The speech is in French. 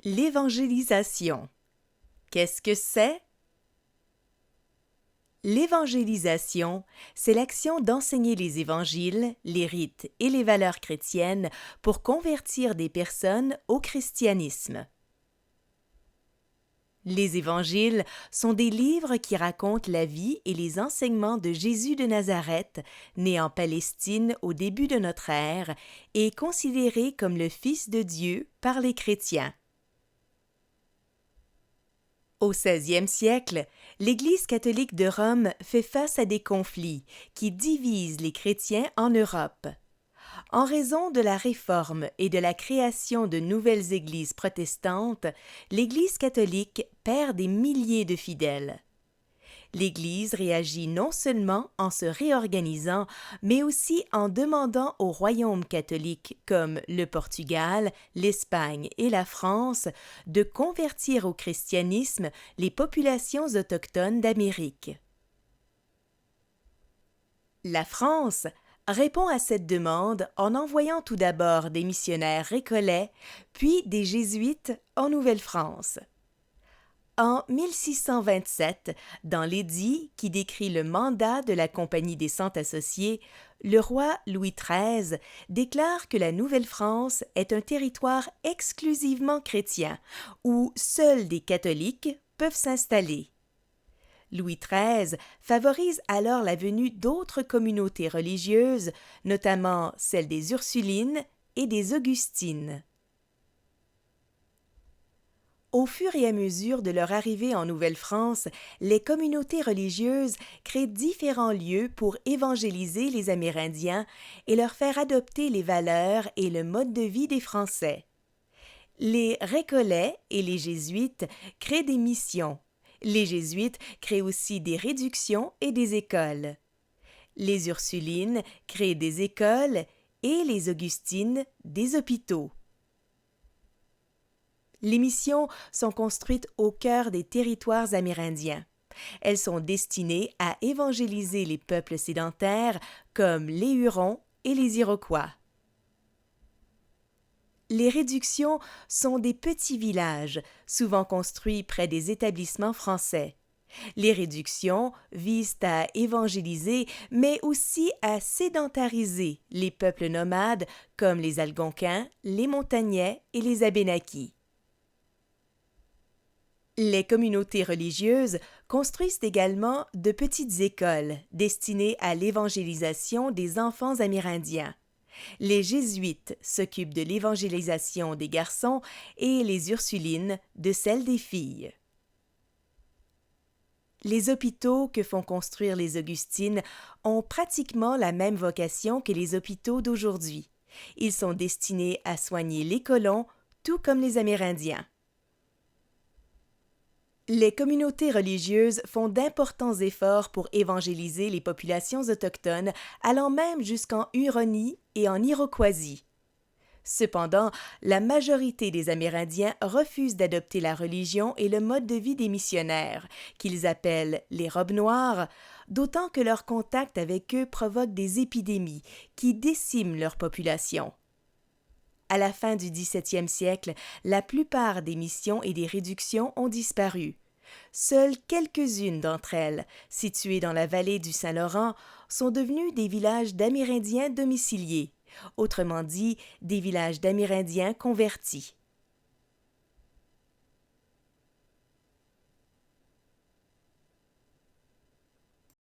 L'évangélisation. Qu'est-ce que c'est? L'évangélisation, c'est l'action d'enseigner les évangiles, les rites et les valeurs chrétiennes pour convertir des personnes au christianisme. Les évangiles sont des livres qui racontent la vie et les enseignements de Jésus de Nazareth, né en Palestine au début de notre ère et considéré comme le Fils de Dieu par les chrétiens. Au XVIe siècle, l'Église catholique de Rome fait face à des conflits qui divisent les chrétiens en Europe. En raison de la Réforme et de la création de nouvelles églises protestantes, l'Église catholique perd des milliers de fidèles. L'Église réagit non seulement en se réorganisant, mais aussi en demandant aux royaumes catholiques comme le Portugal, l'Espagne et la France de convertir au christianisme les populations autochtones d'Amérique. La France répond à cette demande en envoyant tout d'abord des missionnaires récollets, puis des jésuites en Nouvelle-France. En 1627, dans l'édit qui décrit le mandat de la Compagnie des Cent Associés, le roi Louis XIII déclare que la Nouvelle-France est un territoire exclusivement chrétien, où seuls des catholiques peuvent s'installer. Louis XIII favorise alors la venue d'autres communautés religieuses, notamment celle des Ursulines et des Augustines. Au fur et à mesure de leur arrivée en Nouvelle-France, les communautés religieuses créent différents lieux pour évangéliser les Amérindiens et leur faire adopter les valeurs et le mode de vie des Français. Les Récollets et les Jésuites créent des missions. Les Jésuites créent aussi des réductions et des écoles. Les Ursulines créent des écoles et les Augustines des hôpitaux. Les missions sont construites au cœur des territoires amérindiens. Elles sont destinées à évangéliser les peuples sédentaires comme les Hurons et les Iroquois. Les réductions sont des petits villages, souvent construits près des établissements français. Les réductions visent à évangéliser, mais aussi à sédentariser les peuples nomades comme les Algonquins, les Montagnais et les Abénaquis. Les communautés religieuses construisent également de petites écoles destinées à l'évangélisation des enfants amérindiens. Les Jésuites s'occupent de l'évangélisation des garçons et les Ursulines de celle des filles. Les hôpitaux que font construire les Augustines ont pratiquement la même vocation que les hôpitaux d'aujourd'hui. Ils sont destinés à soigner les colons, tout comme les Amérindiens. Les communautés religieuses font d'importants efforts pour évangéliser les populations autochtones, allant même jusqu'en Huronie et en Iroquoisie. Cependant, la majorité des Amérindiens refusent d'adopter la religion et le mode de vie des missionnaires, qu'ils appellent les robes noires, d'autant que leur contact avec eux provoque des épidémies qui déciment leur population. À la fin du XVIIe siècle, la plupart des missions et des réductions ont disparu. Seules quelques-unes d'entre elles, situées dans la vallée du Saint-Laurent, sont devenues des villages d'Amérindiens domiciliés, autrement dit des villages d'Amérindiens convertis.